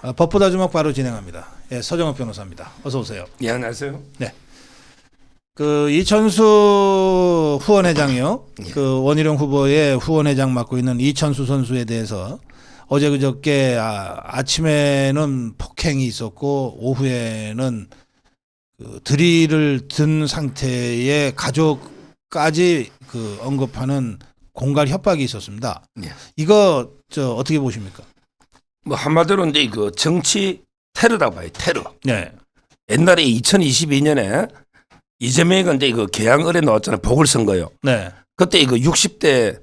법보다 주먹 바로 진행합니다. 예, 서정욱 변호사입니다. 어서 오세요. 예, 안녕하세요. 네. 그 이천수 후원회장이요. 예. 그 원희룡 후보의 후원회장 맡고 있는 이천수 선수에 대해서 어제 그저께 아침에는 폭행이 있었고 오후에는 그 드릴을 든 상태의 가족까지 그 언급하는 공갈 협박이 있었습니다. 예. 이거 어떻게 보십니까? 뭐 한마디로 이제 그 정치 테러라고 봐요. 테러. 네. 옛날에 2022년에 이재명이가 이제 그 개항을에 나왔잖아요. 보궐선거요. 네. 그때 그 60대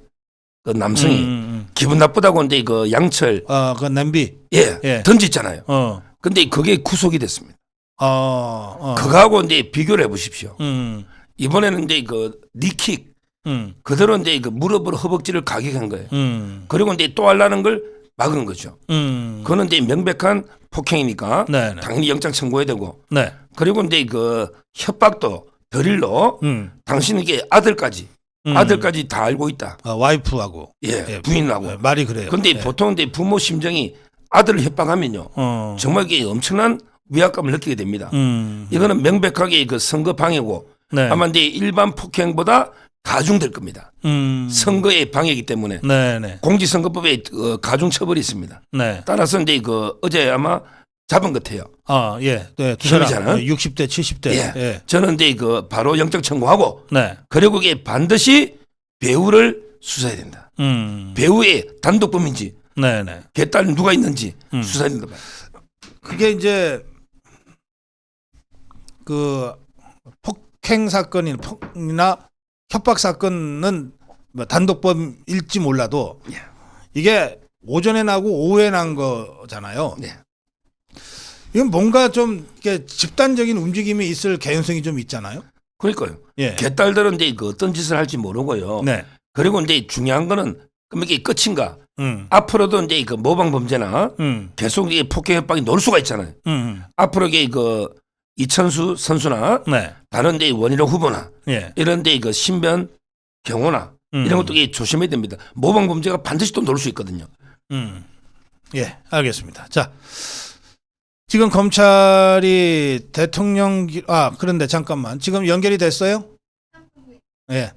그 남성이 기분 나쁘다고 이제 그 양철 그 냄비. 예. 던졌잖아요. 어. 근데 그게 구속이 됐습니다. 어. 그거하고 이제 비교를 해보십시오. 음. 이번에는 이제 그 니킥 그대로 이제 그 무릎으로 허벅지를 가격한 거예요. 그리고 이제 또 하려는 걸 막은 거죠. 그거는 이제 명백한 폭행이니까 네네. 당연히 영장 청구해야 되고. 네. 그리고 이제 그 협박도 별일로 당신 이게 아들까지 다 알고 있다. 와이프하고. 예, 부인하고. 네, 말이 그래요. 근데 네. 보통 이제 부모 심정이 아들을 협박하면요. 정말 이게 엄청난 위압감을 느끼게 됩니다. 이거는 명백하게 그 선거 방해고 네. 아마 이제 일반 폭행보다 가중될 겁니다. 선거의 방해이기 때문에 네네. 공직선거법에 가중 처벌이 있습니다. 네. 따라서 이제 그 어제 아마 잡은 것 같아요. 예. 네. 두 사람. 혐의자는? 60대, 70대. 예. 예. 저는 이제 그 바로 영장 청구하고 네. 그리고 이게 반드시 배우를 수사해야 된다. 배우의 단독범인지 네네. 개딸 누가 있는지 수사해야 된다. 그게 이제 그 폭행 사건이나 협박 사건은 뭐 단독범일지 몰라도 예. 이게 오전에 나고 오후에 난 거잖아요. 네. 이건 뭔가 좀 이렇게 집단적인 움직임이 있을 개연성이 좀 있잖아요. 그러니까요. 예. 개딸들은 이제 그 어떤 짓을 할지 모르고요. 네. 그리고 이제 중요한 거는 그럼 이게 끝인가? 음. 앞으로도 이제 그 모방 범죄나 계속 이게 폭행 협박이 놀 수가 있잖아요. 앞으로 이게 그 이천수 선수나 네. 다른 데 원희룡 후보나 예. 이런 데 그 신변 경호나 이런 것도 이게 조심해야 됩니다. 모방 범죄가 반드시 또 놀 수 있거든요. 예, 알겠습니다. 자, 지금 검찰이 그런데 잠깐만. 지금 연결이 됐어요? 예.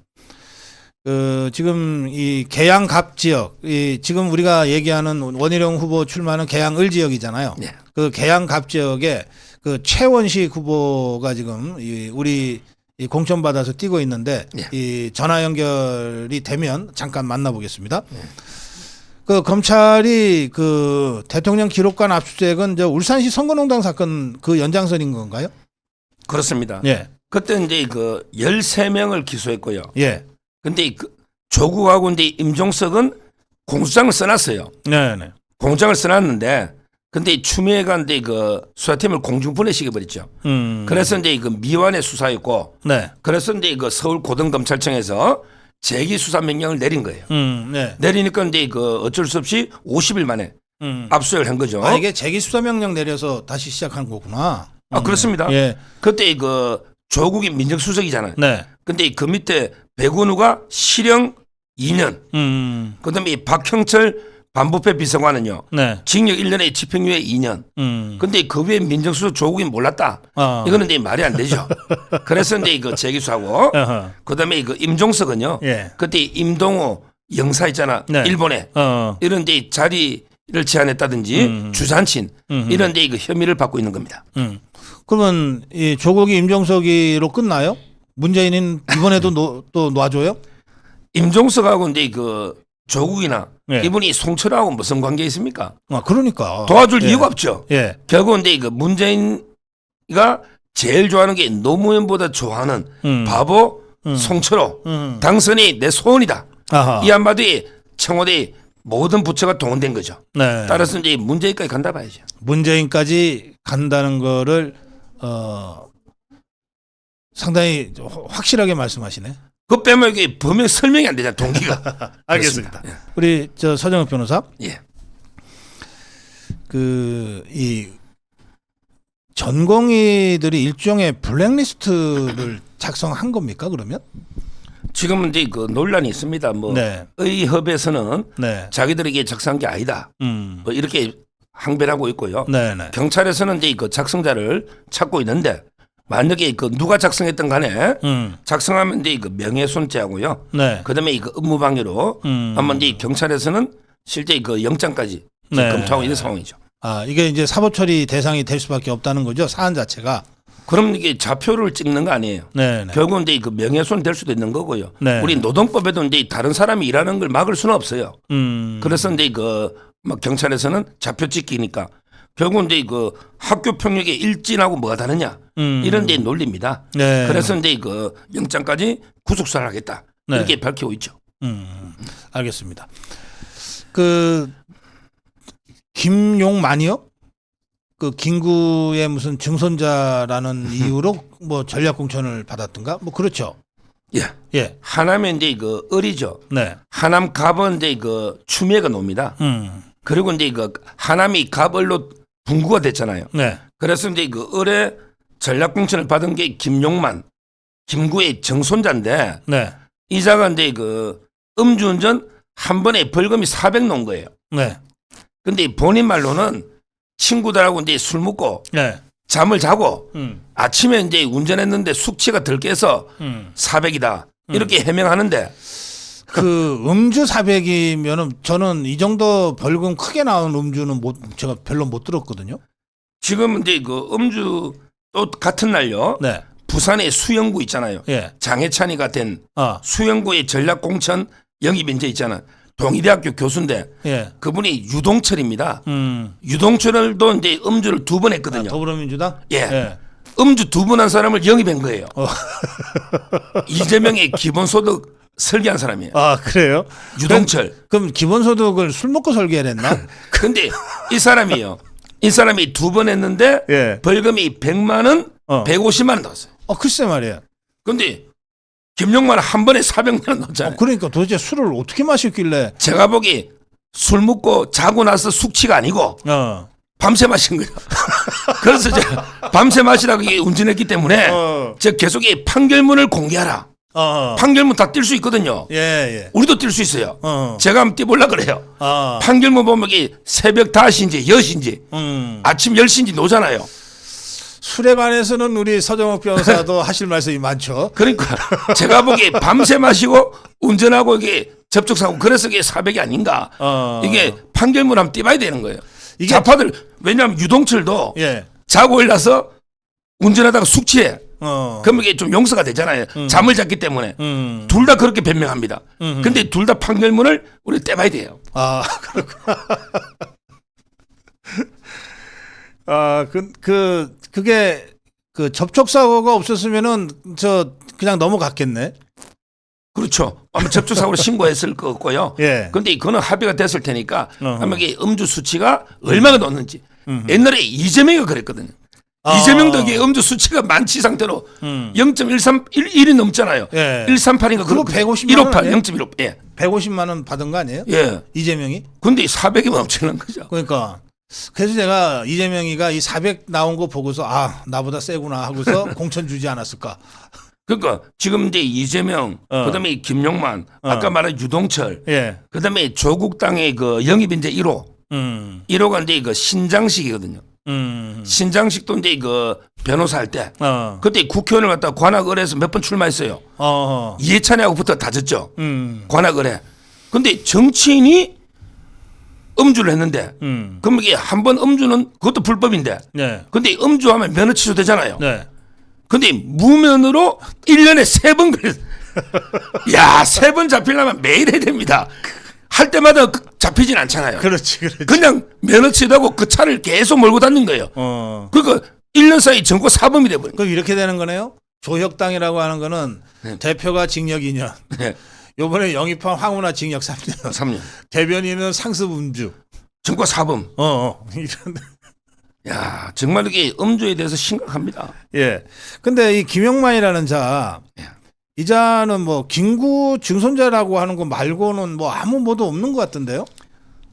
지금 이 계양갑 지역, 지금 우리가 얘기하는 원희룡 후보 출마하는 계양을 지역이잖아요. 네. 그 계양갑 지역에 그 최원식 후보가 지금 우리 공천받아서 뛰고 있는데 네. 이 전화 연결이 되면 잠깐 만나보겠습니다. 네. 그 검찰이 그 대통령 기록관 압수수색은 울산시 선거농단 사건 그 연장선인 건가요? 그렇습니다. 예. 그때 이제 그 13명을 기소했고요. 예. 근데 그 조국하고 이제 임종석은 공소장을 써놨어요. 네네. 공소장을 써놨는데 근데 추미애가 이제 그 수사팀을 공중분해시켜버렸죠. 그래서 이제 그 미완의 수사였고 네. 그래서 이제 그 서울 고등검찰청에서 재기 수사 명령을 내린 거예요. 네. 내리니까 이제 그 어쩔 수 없이 50일 만에 압수수색을 한 거죠. 이게 재기 수사 명령 내려서 다시 시작한 거구나. 그렇습니다. 예. 그때 그 조국이 민정수석이잖아요. 네. 근데 그 밑에 백운우가 실형 2년. 그다음에 이 박형철 반부패 비서관은요. 네. 징역 1년에 집행유예 2년. 근데 그 위에 민정수석 조국이 몰랐다. 이거는 이제 말이 안 되죠. 그래서 이제 그 재기수하고 그다음에 그 임종석은요. 예. 그때 임동호 영사 있잖아. 네. 일본에 이런 데 자리를 제안했다든지 주산친 이런 데 그 혐의를 받고 있는 겁니다. 그러면 이 조국이 임종석이로 끝나요? 문재인은 이번에도 또 놔줘요? 임종석하고 이제 그 조국이나 예. 이분이 송철하고 무슨 관계 있습니까? 그러니까 도와줄 예. 이유가 없죠. 예. 결국 이제 그 문재인이가 제일 좋아하는 게 노무현보다 좋아하는 바보 송철호 당선이 내 소원이다. 아하. 이 한마디에 청와대 모든 부처가 동원된 거죠. 네. 따라서 이제 문재인까지 간다 봐야죠. 문재인까지 간다는 거를 상당히 확실하게 말씀하시네. 그거 빼면 이게 범행 설명이 안 되잖아. 동기가. 알겠습니다. 예. 우리 서정욱 변호사, 예. 이 전공의들이 일종의 블랙리스트를 작성한 겁니까? 그러면? 지금은 이제 그 논란이 있습니다. 뭐 네. 의협에서는 네. 자기들에게 작성한 게 아니다. 뭐 이렇게 항변하고 있고요. 네네. 경찰에서는 이제 그 작성자를 찾고 있는데 만약에 그 누가 작성했던 간에 작성하면 이제 그 명예훼손죄하고요. 네. 그다음에 이 그 업무방해로 한번 이제 경찰에서는 실제 그 영장까지 네. 검토하고 있는 상황이죠. 아, 이게 이제 사법 처리 대상이 될 수밖에 없다는 거죠. 사안 자체가. 그럼 이게 좌표를 찍는 거 아니에요. 네네. 결국은 이제 그 명예훼손 될 수도 있는 거고요. 네. 우리 노동법에도 이제 다른 사람이 일하는 걸 막을 수는 없어요. 그래서 이제 그 막 경찰에서는 좌표 찍기니까 결국은 이제 그 학교 폭력의 일진하고 뭐가 다르냐 이런 데 논리입니다. 네. 그래서 이제 그 영장까지 구속수사를 하겠다 네. 이렇게 밝히고 있죠. 알겠습니다. 그 김용만이요? 그 김구의 무슨 증손자라는 이유로 뭐 전략 공천을 받았던가? 뭐 그렇죠. 예. 예. 하남에 이제 그 을이죠. 네. 하남 갑은 이제 그 추미애가 놉니다. 그리고 이제 그 하남이 갑을로 분구가 됐잖아요. 네. 그래서 이제 그 을의 전략 공천을 받은 게 김용만, 김구의 정손자인데 네. 이자가 이제 그 음주운전 한 번에 벌금이 400 넣은 거예요. 네. 근데 본인 말로는 친구들하고 이제 술 먹고 네. 잠을 자고 아침에 이제 운전했는데 숙취가 덜 깨서 400이다. 이렇게 해명하는데 그 음주 400이면은 저는 이 정도 벌금 크게 나온 음주는 제가 별로 못 들었거든요. 지금 이제 그 음주 또 같은 날요. 네. 부산의 수영구 있잖아요. 예. 장해찬이가 된 수영구의 전략 공천 영입 인재 있잖아. 동의대학교 교수인데 예. 그분이 유동철입니다. 유동철도 이제 음주를 2번 했거든요. 더불어민주당? 예. 예. 음주 2번 한 사람을 영입한 거예요. 이재명의 기본소득 설계한 사람이에요. 아, 그래요? 유동철. 그럼 기본소득을 술 먹고 설계를 했나? 근데 이 사람이요. 이 사람이 2번 했는데 예. 벌금이 100만 원, 150만 원 나왔어요. 글쎄 말이에요. 근데 김용만 한 번에 400만 원 넣었잖아요. 그러니까 도대체 술을 어떻게 마셨길래? 제가 보기 술 먹고 자고 나서 숙취가 아니고 밤새 마신 거예요. 그래서 제가 밤새 마시라고 운전했기 때문에 제가 계속 이 판결문을 공개하라. 판결문 다 뛸 수 있거든요. 예, 예. 우리도 뛸 수 있어요. 제가 한번 띄보려고 그래요. 아. 판결문 보면 이게 새벽 5시인지 10시인지 아침 10시인지 노잖아요. 술에 관해서는 우리 서정욱 변호사도 하실 말씀이 많죠. 그러니까 제가 보기에 밤새 마시고 운전하고 이게 접촉사고 그래서 이게 400이 아닌가. 이게 판결문 한번 띄봐야 되는 거예요. 이게 자파들 왜냐하면 유동철도 예. 자고 일어나서 운전하다가 숙취해. 그러면 이게 좀 용서가 되잖아요. 잠을 잤기 때문에. 둘 다 그렇게 변명합니다. 근데 둘 다 판결문을 우리 떼봐야 돼요. 아, 그렇구나. 아, 그게 그 접촉사고가 없었으면은 저 그냥 넘어갔겠네. 그렇죠. 아마 접촉사고로 신고했을 거고요. 예. 근데 그거는 합의가 됐을 테니까 아마 이게 음주 수치가 얼마가 넣었는지. 옛날에 이재명이가 그랬거든요. 이재명도 이게 음주 수치가 만취 상태로 0.131이 넘잖아요. 예. 138인가 그거 150만 원 158, 아니에요? 0.15. 예. 150만 원 받은 거 아니에요? 예. 이재명이? 근데 400이면 엄청난 거죠. 그러니까 그래서 제가 이재명이가 이 400 나온 거 보고서 아, 나보다 세구나 하고서 공천 주지 않았을까. 그러니까 지금 이제 이재명, 그다음에 김용만, 아까 말한 유동철, 예. 그다음에 조국당의 그 영입 인재 1호, 1호가 이제 그 신장식이거든요. 신장식도 이제 그 변호사 할 때, 그때 국회의원을 갖다 관악을에서 몇 번 출마했어요. 이해찬이하고부터 다졌죠. 관악을에. 근데 정치인이 음주를 했는데, 그럼 이게 한 번 음주는 그것도 불법인데, 네. 근데 음주하면 면허 취소되잖아요. 네. 근데 무면으로 1년에 3번 그랬어. 야, 3번 잡히려면 매일 해야 됩니다. 할 때마다 잡히진 않잖아요. 그렇지, 그렇지. 그냥 면허 취소하고 그 차를 계속 몰고 다니는 거예요. 그러니까 1년 사이 전과 사범이 돼버린 거예요. 그럼 이렇게 되는 거네요. 조혁당이라고 하는 거는 대표가 징역 2년. 네. 요번에 영입한 황운하 징역 3년. 3년. 대변인은 상습 음주. 전과 사범. 이런. 야, 정말 이게 음주에 대해서 심각합니다. 예. 근데 이 김용만이라는 자, 이 자는 뭐 김구 증손자라고 하는 거 말고는 뭐 아무 뭐도 없는 것 같던데요?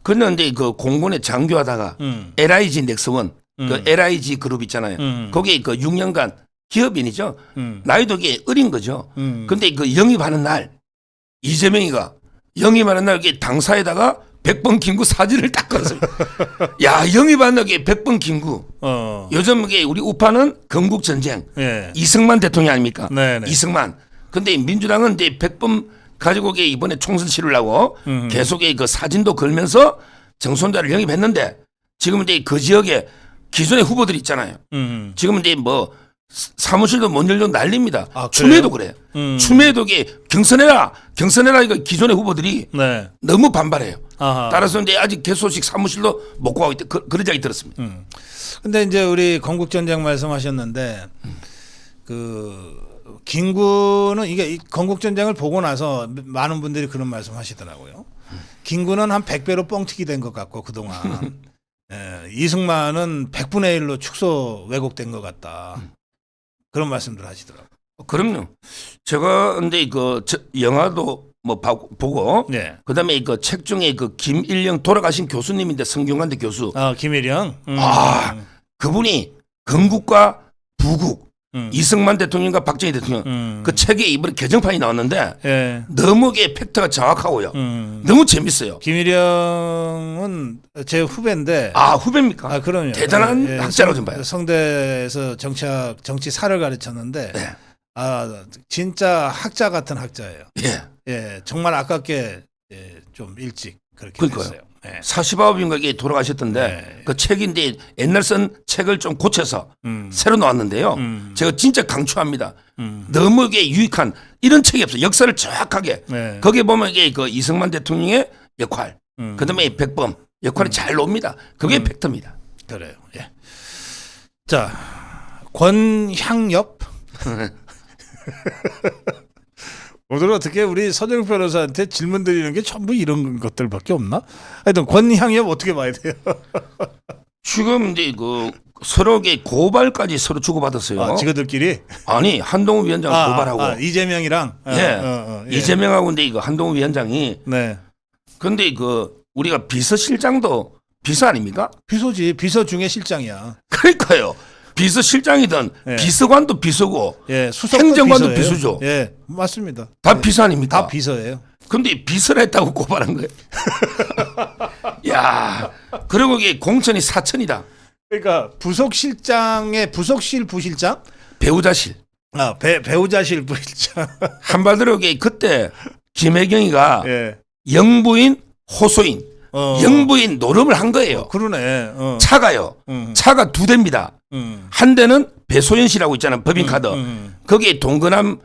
그런데 그 공군에 장교하다가 LIG 넥스원, 그 LIG 그룹 있잖아요. 거기에 그 6년간 기업인이죠. 나이도 이게 어린 거죠. 근데 그 영입하는 날 이재명이가 영입하는 날 이게 당사에다가 백범 김구 사진을 딱 걸었습니다. 야, 영입한 게 백범 김구. 요즘 이게 우리 우파는 건국 전쟁. 예. 이승만 대통령 아닙니까? 네네. 이승만. 근데 민주당은 이제 백범 가지고 이번에 총선 치르려고 계속 그 사진도 걸면서 정손자를 영입했는데 지금은 이제 그 지역에 기존의 후보들이 있잖아요. 지금은 이제 뭐 사무실도 못 열려 난립니다. 아, 추미애도 그래요. 추미애도 이게 경선해라 이거 기존의 후보들이 네. 너무 반발해요. 아하. 따라서 이제 아직 개소식 사무실도 못 구하고 있다. 그런 이야기 들었습니다. 근데 이제 우리 건국전쟁 말씀하셨는데 그 김구는 이게 이 건국전쟁을 보고 나서 많은 분들이 그런 말씀하시더라고요. 김구는 한 100배로 뻥튀기 된 것 같고 그동안 예, 이승만은 100분의 1로 축소 왜곡된 것 같다. 그런 말씀들 하시더라고요. 그럼요. 제가 근데 영화도 뭐 보고 네. 그다음에 그 책 중에 그 김일령 돌아가신 교수님인데 성균관대 교수. 김일영. 그분이 건국과 부국 이승만 대통령과 박정희 대통령 그 책에 이번에 개정판이 나왔는데 예. 너무 팩트가 정확하고요. 너무 재밌어요. 김일영은 제 후배인데. 후배입니까? 그럼요. 대단한 학자라고 좀 봐요. 성대에서 정치사를 가르쳤는데. 네. 진짜 학자 같은 학자예요. 예. 예, 정말 아깝게 좀 일찍 그렇게 그러니까요. 됐어요. 예. 49인가 이게 돌아가셨던데 네. 그 책인데 옛날 쓴 책을 좀 고쳐서 새로 나왔는데요. 제가 진짜 강추합니다. 너무 이게 유익한 이런 책이 없어요. 역사를 정확하게. 네. 거기에 보면 이게 그 이승만 대통령의 역할, 그다음에 백범 역할이 잘 나옵니다. 그게 팩트입니다. 그래요. 예. 자, 권향엽. 오늘 어떻게 우리 서정 변호사한테 질문 드리는 게 전부 이런 것들밖에 없나? 하여튼 권향엽 어떻게 봐야 돼요? 지금 이제 그 서로 고발까지 서로 주고받았어요. 지그들끼리? 아니 한동훈 위원장 고발하고 이재명이랑 예. 이재명하고 근데 이거 한동훈 위원장이 네. 근데 우리가 비서실장도 비서 아닙니까? 비서지. 비서 중에 실장이야. 그러니까요. 비서실장이든 예. 비서관도 비서고 예, 수석도 행정관도 비서예요. 비서죠. 예, 맞습니다. 다 비서 아닙니까? 다 비서예요. 근데 비서를 했다고 고발한 거예요. 야, 그리고 이게 공천이 사천이다. 그러니까 부속실장의 부속실 부실장? 배우자실. 배우자실 부실장. 한마디로 그때 김혜경이가 예. 영부인 호소인 영부인 노름을 한 거예요. 그러네. 차가요. 차가 두 대입니다. 한 대는 배소연 씨라고 있잖아요. 법인카드. 거기에 동근함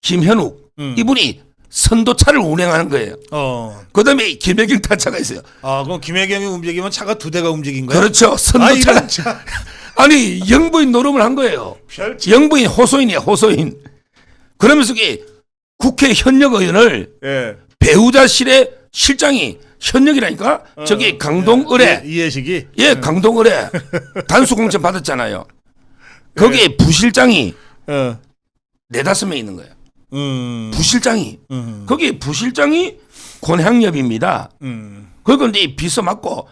김현욱 이분이 선도차를 운행하는 거예요. 그다음에 김혜경 타차가 있어요. 그럼 김혜경이 움직이면 차가 두 대가 움직인 거예요? 그렇죠. 선도차가. 아니 영부인 노름을 한 거예요. 영부인 호소인이에요. 호소인. 그러면서 국회 현역 의원을 예. 배우자실의 실장이 현역이라니까 저기 강동을에 이해식이 예 강동을에 단수 공천 받았잖아요. 거기에 부실장이 네다섯 명 있는 거예요. 부실장이 거기에 부실장이 권향엽입니다. 그리고 이제 비서 맡고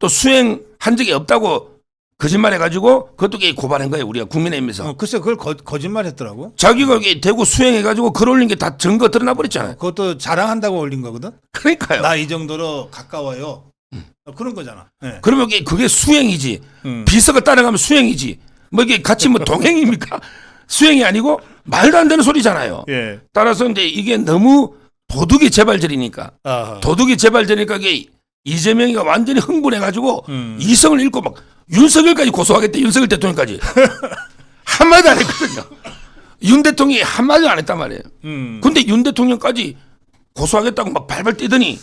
또 수행한 적이 없다고 거짓말해가지고 그것도 고발한 거예요. 우리가 국민의힘에서. 글쎄 그걸 거짓말했더라고. 자기가 대구 수행해가지고 글 올린 게 다 증거 드러나 버렸잖아요. 그것도 자랑한다고 올린 거거든. 그러니까요. 나 이 정도로 가까워요. 그런 거잖아. 네. 그러면 그게 수행이지. 비서가 따라가면 수행이지. 뭐 이게 같이 뭐 동행입니까? 수행이 아니고 말도 안 되는 소리잖아요. 예. 따라서 근데 이게 너무 도둑이 재발절이니까. 도둑이 재발절이니까 이재명이가 완전히 흥분해가지고 이성을 잃고 막 윤석열까지 고소하겠대. 윤석열 대통령까지. 한마디 안 했거든요. 윤 대통령이 한마디 안 했단 말이에요. 근데 윤 대통령까지 고소하겠다고 막 발발 뛰더니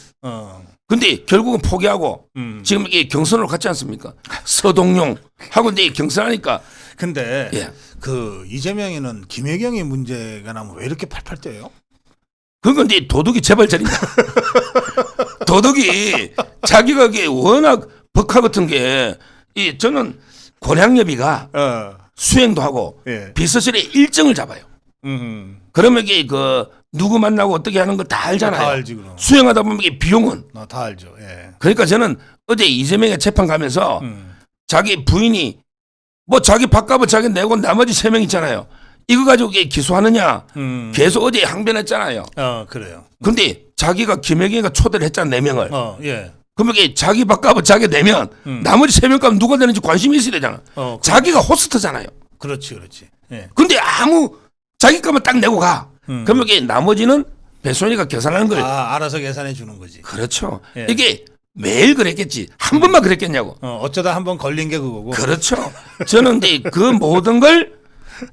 근데 결국은 포기하고 지금 이게 경선으로 갔지 않습니까? 서동용 하고 이제 경선하니까. 근데 예. 그 이재명이는 김혜경이 문제가 나면 왜 이렇게 팔팔 뛰어요? 그건 이제 도둑이 재발절이다. 도둑이 자기가 워낙 법카 같은 게 저는 권향엽이가 수행도 하고 예. 비서실에 일정을 잡아요. 그러면 누구 만나고 어떻게 하는 거 다 알잖아요. 다 알지 그럼. 수행하다 보면 이게 비용은. 다 알죠. 예. 그러니까 저는 어제 이재명의 재판 가면서 자기 부인이 뭐 자기 밥값을 자기 내고 나머지 3명 있잖아요. 이거 가지고 기소하느냐 계속 어제 항변했잖아요. 그래요. 근데 자기가 김혜경이가 초대를 했잖아 4명을. 예. 그러면 이게 자기 밥값을 자기 내면 나머지 3명 값 누가 내는지 관심이 있어야 되잖아. 자기가 호스트잖아요. 그렇지. 예. 근데 아무 자기 값만 딱 내고 가. 그러면 이게 나머지는 배순이가 계산하는 거예요. 알아서 계산해 주는 거지. 그렇죠. 예. 이게 매일 그랬겠지. 한 번만 그랬겠냐고. 어쩌다 한 번 걸린 게 그거고. 그렇죠. 저는 근데 그 모든 걸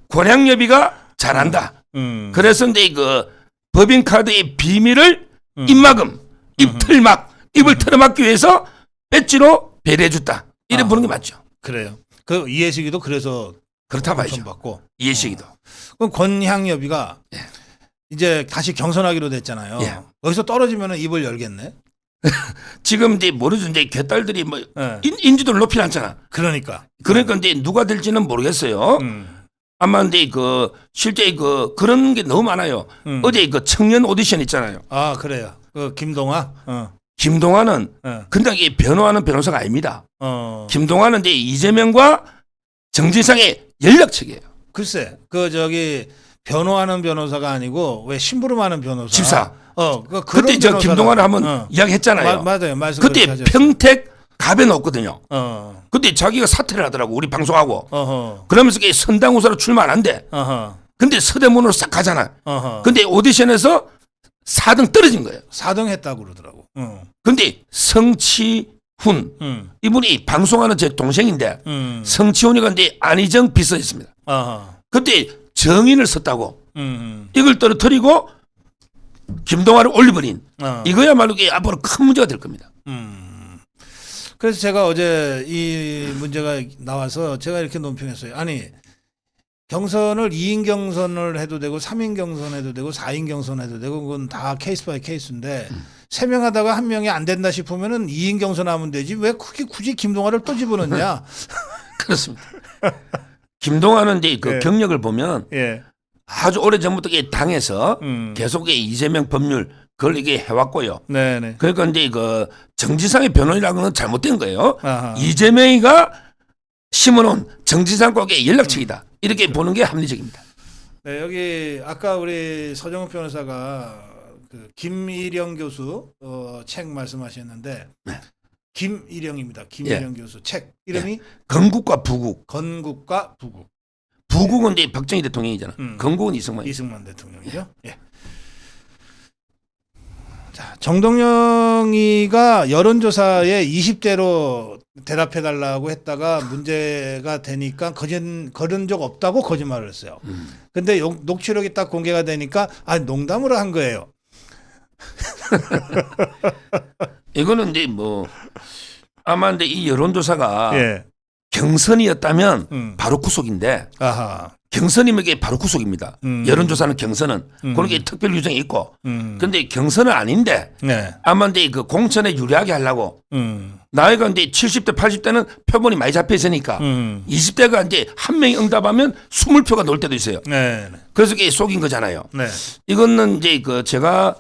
권양여비가 잘한다. 그래서 이제 그 법인카드의 비밀을 입막음, 입을 틀어막기 위해서 배지로 배려해줬다. 이래 보는 게 맞죠. 그래요. 그 이해식이도 그래서 그렇다 봐야죠. 받고. 이해식이도. 그럼 권향여비가 예. 이제 다시 경선하기로 됐잖아요. 예. 여기서 떨어지면 입을 열겠네. 지금 이제 모르죠. 이제 개딸들이 뭐 예. 인지도를 높이 놨잖아. 그러니까 이제 누가 될지는 모르겠어요. 아마 근데 그 실제 그런 게 너무 많아요. 어제 그 청년 오디션 있잖아요. 그래요. 그 김동아. 김동완은 근데 이게 변호하는 변호사가 아닙니다. 김동완은 이제 이재명과 정진상의 연락책이에요. 글쎄, 변호하는 변호사가 아니고 왜 심부름하는 변호사. 집사. 그때 저 김동완을 한번 이야기했잖아요. 맞아요. 말씀 그때 그렇게 하셨어요. 평택 갑에 넣었거든요. 어. 그때 자기가 사퇴를 하더라고 우리 방송하고. 어허. 그러면서 선당후사로 출마 안 한대. 어허. 근데 서대문으로 싹 가잖아. 어허. 근데 오디션에서 4등 떨어진 거예요. 4등 했다고 그러더라고. 근데 성치훈 이분이 방송하는 제 동생인데 성치훈이 근데 안희정 비서였습니다. 어허. 그때 정인을 썼다고 이걸 떨어뜨리고 김동완을 올려버린 이거야말로 이게 앞으로 큰 문제가 될 겁니다. 그래서 제가 어제 이 문제가 나와서 제가 이렇게 논평했어요. 아니 경선을 2인 경선을 해도 되고 3인 경선 해도 되고 4인 경선 해도 되고 그건 다 케이스 바이 케이스인데 3명 하다가 1명이 안 된다 싶으면은 2인 경선 하면 되지 왜 굳이 김동완을 또 집어넣냐. 그렇습니다. 김동완은 이제 그 예. 경력을 보면 예. 아주 오래 전부터 당에서 계속 이재명 법률 그걸 이게 해왔고요. 네네. 그러니까 이제 그 정지상의 변호인이라고는 잘못된 거예요. 아하. 이재명이가 심어놓은 정지상과의 연락책이다. 이렇게 보는 게 합리적입니다. 네, 여기 아까 우리 서정욱 변호사가 그 김일영 교수 책 말씀하셨는데 네. 김일영입니다. 김일영 교수 책 이름이 건국과 부국. 건국과 부국. 부국은 이제 박정희 대통령이잖아. 건국은 이승만 대통령이죠. 예. 자, 정동영이가 여론조사에 20대로 대답해달라고 했다가 문제가 되니까 거른 적 없다고 거짓말을 했어요. 근데 녹취록이 딱 공개가 되니까 농담으로 한 거예요. 이거는 이제 아마 근데 이 여론조사가 예. 경선이었다면 바로 구속인데 아하. 경선이면 이게 바로 구속입니다. 여론조사는 경선은 그런 게 특별 규정이 있고 근데 경선은 아닌데 네. 아마 이제 그 공천에 유리하게 하려고 나이가 이제 70대 80대는 표본이 많이 잡혀 있으니까 20대가 이제 한 명이 응답하면 20표가 놀 때도 있어요. 네. 그래서 이게 속인 거잖아요. 네. 이거는 이제 제가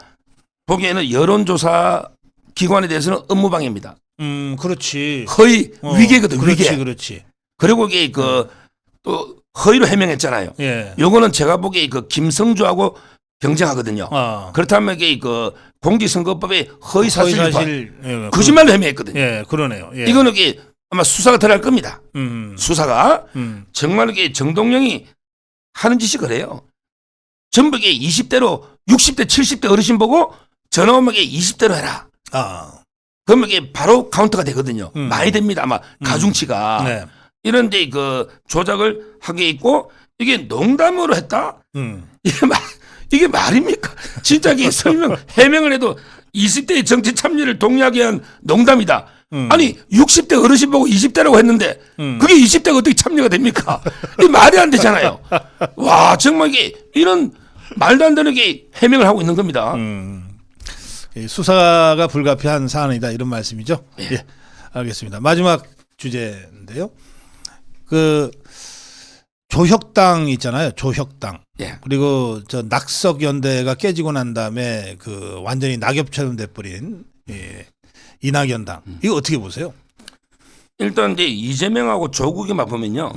보기에는 여론조사 기관에 대해서는 업무방해입니다. 그렇지. 허위 위계거든. 그렇지, 위계. 그렇지. 그리고 이게 또 허위로 해명했잖아요. 예. 요거는 제가 보기에 김성주하고 경쟁하거든요. 그렇다면 이게 공직선거법의 허위 사실 예, 거짓말로 해명했거든요. 예, 그러네요. 예. 이거는 이게 아마 수사가 들어갈 겁니다. 수사가 정말 이게 정동영이 하는 짓이 그래요. 전부 이게 20대로 60대 70대 어르신 보고 전화 오면 이게 20대로 해라. 그러면 이게 바로 카운터가 되거든요. 많이 됩니다. 아마 가중치가. 네. 이런데 조작을 하게 있고 이게 농담으로 했다? 이게 말입니까? 진짜 이게 해명을 해도 20대의 정치 참여를 동의하게 한 농담이다. 아니 60대 어르신 보고 20대라고 했는데 그게 20대가 어떻게 참여가 됩니까? 이 말이 안 되잖아요. 와 정말 이게 이런 말도 안 되는 게 해명을 하고 있는 겁니다. 수사가 불가피한 사안이다 이런 말씀이죠. 예, 알겠습니다. 마지막 주제인데요. 그 조혁당 있잖아요. 조혁당. 예. 그리고 저 낙석연대가 깨지고 난 다음에 그 완전히 낙엽처럼 돼버린 이낙연당. 이거 어떻게 보세요? 일단 이제 이재명하고 조국이만 보면요.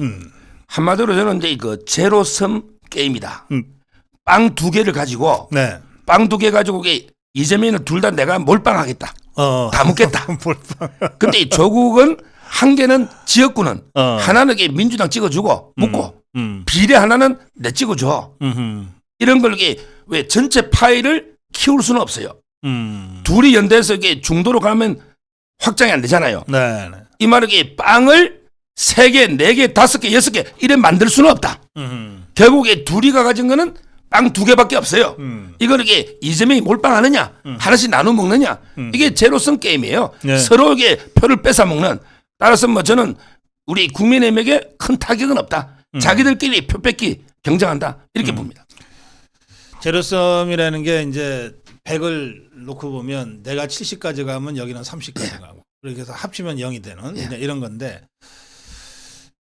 한마디로 저는 이제 제로섬 게임이다. 빵 2개를 가지고 네. 빵 2개 가지고 이재명은 둘 다 내가 몰빵하겠다. 다 묻겠다. 몰빵. 근데 조국은 한 개는 지역구는 하나는 이게 민주당 찍어주고 묻고 비례 하나는 내 찍어줘. 이런 걸 이게 왜 전체 파일을 키울 수는 없어요. 둘이 연대해서 이게 중도로 가면 확장이 안 되잖아요. 네. 이 말은 이게 빵을 3개, 4개, 5개, 6개 이래 만들 수는 없다. 결국에 둘이가 가진 거는 빵 2개밖에 없어요. 이걸 이게 이재명이 몰빵하느냐, 하나씩 나눠 먹느냐, 이게 제로섬 게임이에요. 네. 서로에게 표를 뺏어 먹는. 따라서 뭐 저는 우리 국민의힘에게 큰 타격은 없다. 자기들끼리 표 뺏기 경쟁한다 이렇게 봅니다. 제로섬이라는 게 이제 100을 놓고 보면 내가 70까지 가면 여기는 30까지 가고 그렇게 해서 합치면 0이 되는 이제 이런 건데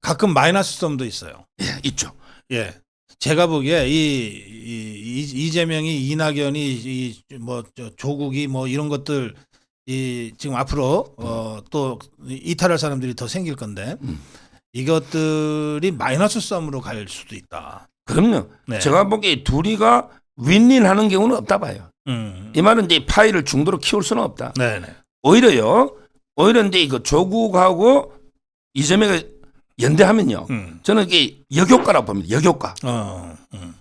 가끔 마이너스 썸도 있어요. 예, 있죠. 예. 제가 보기에 이재명이 이낙연이 뭐 조국이 뭐 이런 것들 지금 앞으로 또 이탈할 사람들이 더 생길 건데 이것들이 마이너스 썸으로 갈 수도 있다. 그럼요. 네. 제가 보기에 둘이가 윈윈하는 경우는 없다 봐요. 이 말은 이제 파일을 중도로 키울 수는 없다. 네네. 오히려 이제 이거 조국하고 이재명이 연대하면요. 저는 이게 역효과라고 봅니다. 역효과.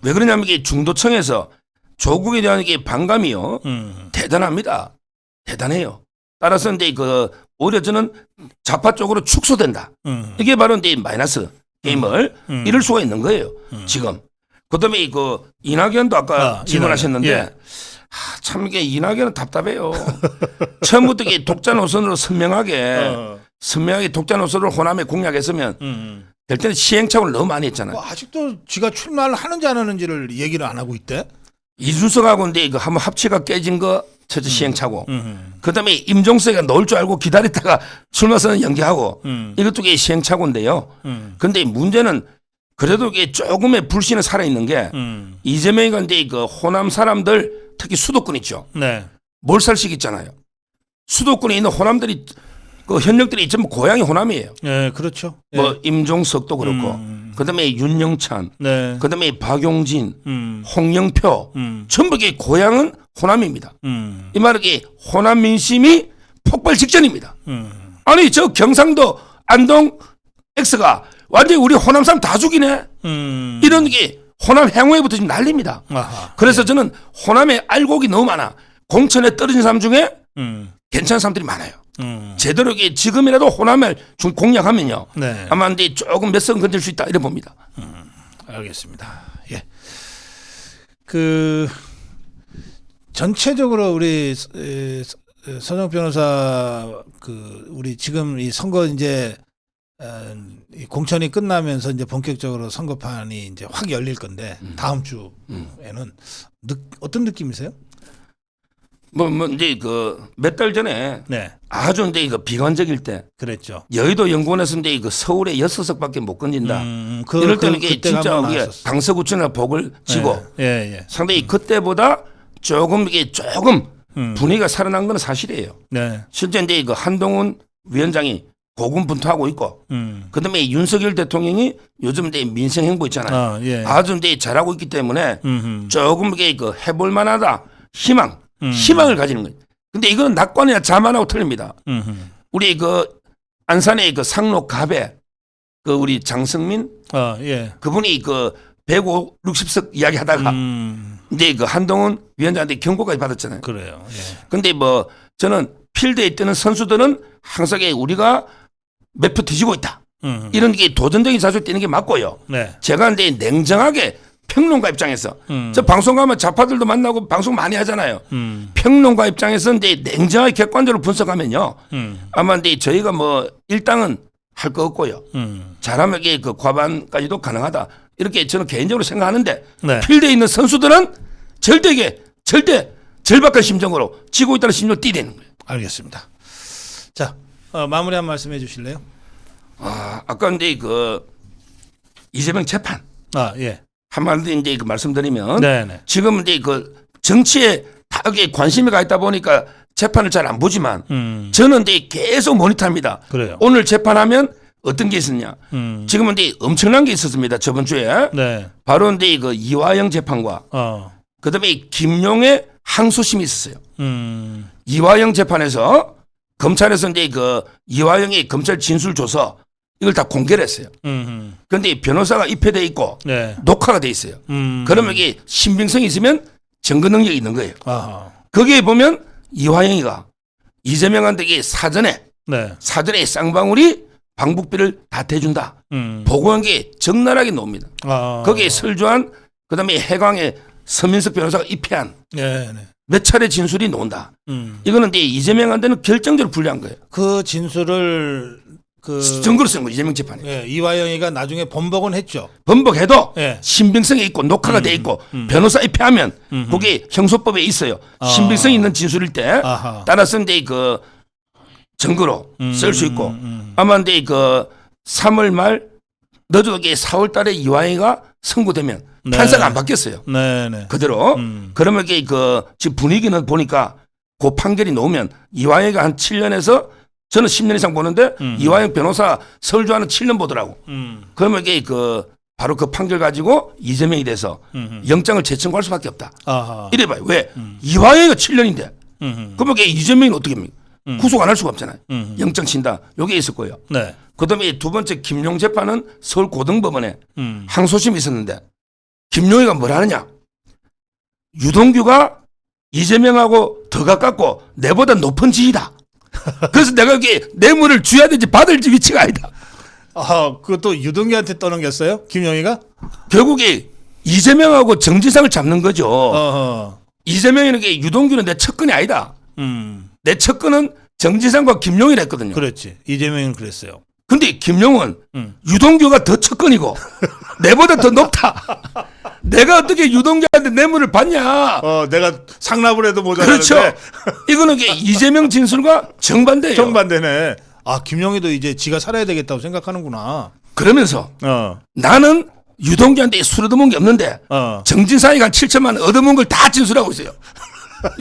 왜 그러냐면 이게 중도층에서 조국에 대한 이게 반감이요. 대단합니다. 대단해요. 따라서 이제 오히려 저는 좌파 쪽으로 축소된다. 이게 바로 이제 마이너스 게임을 이룰 수가 있는 거예요. 지금. 그다음에 이낙연도 아까 질문하셨는데 예. 참 이게 이낙연은 답답해요. 처음부터 이게 독자 노선으로 선명하게 독자 노선을 호남에 공략했으면 될 때는 시행착오를 너무 많이 했잖아요. 뭐 아직도 지가 출마를 하는지 안 하는지를 얘기를 안 하고 있대. 이준석하고 이제 한번 합치가 깨진 거 첫째 시행착오. 그다음에 임종석이가 놓을 줄 알고 기다렸다가 출마선언 연기하고 이것도 이게 시행착오인데요. 근데 문제는 그래도 이게 조금의 불신은 살아있는 게 이재명이가 이제 호남 사람들 특히 수도권 있죠. 네. 몰살식 있잖아요. 수도권에 있는 호남들이 현역들이 전부 고향이 호남이에요. 예, 그렇죠. 예. 뭐 임종석도 그렇고 그다음에 윤영찬, 네. 그다음에 박용진, 홍영표 전부 이게 고향은 호남입니다. 이 말은 이게 호남 민심이 폭발 직전입니다. 아니 저 경상도 안동 X가 완전히 우리 호남 사람 다 죽이네. 이런 게 호남 향후에부터 지금 난립니다. 아하. 그래서 저는 호남에 알곡이 너무 많아. 공천에 떨어진 사람 중에 괜찮은 사람들이 많아요. 제대로 이게 지금이라도 호남을 좀 공략하면요. 네. 아마 이제 조금 몇 선 건질 수 있다 이래 봅니다. 알겠습니다. 예. 전체적으로 우리 선영 변호사 우리 지금 이 선거 이제 이 공천이 끝나면서 이제 본격적으로 선거판이 이제 확 열릴 건데 다음 주에는 어떤 느낌이세요? 뭐 이제 몇 달 전에 네. 아주 이제 비관적일 때 그랬죠. 여의도 연구원에서 이제 서울에 6석밖에 못 건진다. 이럴 때는 이게 그때가 진짜 한번 우리가 나왔었어. 당서구청이나 복을 지고 예. 상당히 그때보다 조금 분위기가 살아난 건 사실이에요. 네. 실제 이제 한동훈 위원장이 고군분투하고 있고, 그다음에 윤석열 대통령이 요즘 이제 민생 행보 있잖아요. 예. 아주 이제 잘하고 있기 때문에 조금 이게 해볼 만하다 희망을 가지는 거예요. 근데 이거는 낙관이나 자만하고 틀립니다. 우리 안산의 상로 갑에 우리 장성민 예. 그분이 160석 이야기하다가 이제 한동훈 위원장한테 경고까지 받았잖아요. 그래요. 예. 근데 저는 필드에 뛰는 선수들은 항상 우리가 몇 표 뒤지고 있다. 이런 게 도전적인 자세로 뛰는 게 맞고요. 네. 제가 이제 냉정하게 평론가 입장에서 저 방송 가면 좌파들도 만나고 방송 많이 하잖아요. 평론가 입장에서 이제 냉정하게 객관적으로 분석하면요. 아마 이제 저희가 일당은 할 거 없고요. 잘하면 이게 과반까지도 가능하다. 이렇게 저는 개인적으로 생각하는데 네. 필드에 있는 선수들은 절대 절박한 심정으로 지고 있다는 심정을 띠대는 거예요. 알겠습니다. 자, 마무리 한 말씀 해주실래요? 아까 이제 이재명 재판 예. 한마디 이제 말씀드리면 네네. 지금 이제 정치에 다하게 관심이 가 있다 보니까 재판을 잘 안 보지만 저는 이제 계속 모니터합니다. 그래요. 오늘 재판하면 어떤 게 있었냐? 지금은 이제 엄청난 게 있었습니다. 저번 주에 네. 바로 이제 이화영 재판과 그다음에 김용의 항소심이 있었어요. 이화영 재판에서 검찰에서 이제 그 이화영이 검찰 진술 줘서 이걸 다 공개를 했어요. 그런데 변호사가 입회돼 있고 네. 녹화가 돼 있어요. 그러면 이게 신빙성이 있으면 증거 능력이 있는 거예요. 아하. 거기에 보면 이화영이가 이재명한테 이게 사전에 쌍방울이 방북비를 다 대준다. 보고한 게 적나라하게 나옵니다. 거기에 설주한 그다음에 해광의 서민석 변호사가 입회한 몇 차례 진술이 나온다. 이거는 이제 이재명한테는 결정적으로 불리한 거예요. 그 진술을 증거로 쓴 거예요. 이재명 재판에. 예, 이화영이가 나중에 번복은 했죠. 번복해도 예. 신빙성이 있고 녹화가 돼 있고 변호사 입회하면 그게 형소법에 있어요. 신빙성 있는 진술일 때 따라서 이제 그 증거로 쓸 수 있고 아마 이제 그 3월 말 늦어도 4월 달에 이화영이가 선고되면 판사가 안 바뀌었어요. 그대로. 그러면 이게 그 지금 분위기는 보니까 그 판결이 나오면 이화영이가 한 7년에서 저는 10년 이상 보는데 이화영 변호사 서울주하는 7년 보더라고. 그러면 이게 그 바로 그 판결 가지고 이재명이 돼서 영장을 재청구할 수밖에 없다. 이래봐요. 왜? 이화영이가 7년인데. 그러면 이게 이재명이 어떻게 합니까? 구속 안 할 수가 없잖아요. 영장 친다. 요게 있을 거예요. 그다음에 두 번째 김용 재판은 서울 고등법원에 항소심이 있었는데 김용이가 뭘 하느냐? 유동규가 이재명하고 더 가깝고 내보다 높은 지위다. 그래서 내가 여기 뇌물을 줘야 되지 받을지 위치가 아니다. 그것도 유동규한테 떠넘겼어요? 김용희가? 결국에 이재명하고 정진상을 잡는 거죠. 이재명이는 게 유동규는 내 척근이 아니다. 내 척근은 정진상과 김용이라 했거든요. 그렇지. 이재명은 그랬어요. 근데 김용은 유동규가 더 척근이고 내보다 더 높다. 내가 어떻게 유동규한테 뇌물을 받냐. 내가 상납을 해도 모자라는데. 그렇죠. 이거는 이재명 진술과 정반대예요. 정반대네. 김용희도 이제 지가 살아야 되겠다고 생각하는구나. 그러면서 나는 유동규한테 술 얻어먹은 게 없는데 정진상이가 한 7천만 원 얻어먹은 걸 다 진술하고 있어요.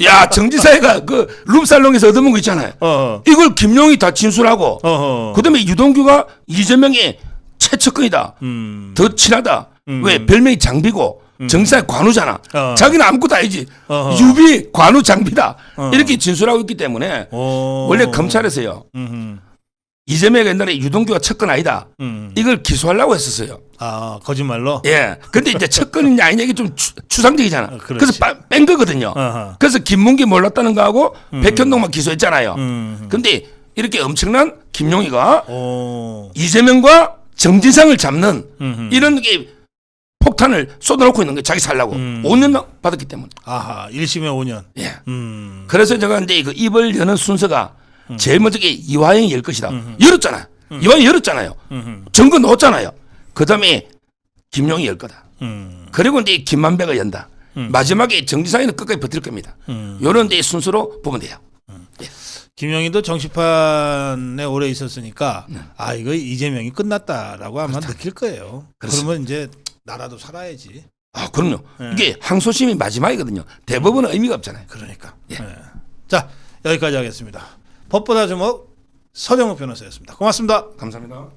야, 정진상이가 그 룸살롱에서 얻어먹은 거 있잖아요. 이걸 김용이 다 진술하고 그다음에 유동규가 이재명의 최측근이다. 더 친하다. 왜? 별명이 장비고 정진상이 관우잖아. 자기는 아무것도 아니지. 유비 관우 장비다. 이렇게 진술하고 있기 때문에 원래 검찰에서요. 이재명이 옛날에 유동규가 척근 아니다. 이걸 기소하려고 했었어요. 거짓말로? 예. 근데 이제 척근이냐 아니냐 이게 좀 추상적이잖아. 그래서 뺀 거거든요. 그래서 김문기 몰랐다는 거하고 백현동만 기소했잖아요. 근데 이렇게 엄청난 김용희가 이재명과 정진상을 잡는 이런 게 폭탄을 쏟아놓고 있는 거예요. 자기 살라고. 5년 받았기 때문에. 1심에 5년. 예. 그래서 제가 이제 그 입을 여는 순서가 제일 먼저 이화영이 열 것이다. 열었잖아요. 이화영이 열었잖아요. 증거 넣었잖아요. 그 다음에 김용이 열 거다. 그리고 이제 김만배가 연다. 마지막에 정지상이는 끝까지 버틸 겁니다. 이런 데 순서로 보면 돼요. 예. 김용희도 정치판에 오래 있었으니까 이거 이재명이 끝났다라고 아마 느낄 거예요. 그렇습니다. 그러면 이제 나라도 살아야지. 그럼요. 이게 항소심이 마지막이거든요. 대법원은 의미가 없잖아요. 그러니까. 예. 자, 여기까지 하겠습니다. 법보다 주목 서정욱 변호사였습니다. 고맙습니다. 감사합니다.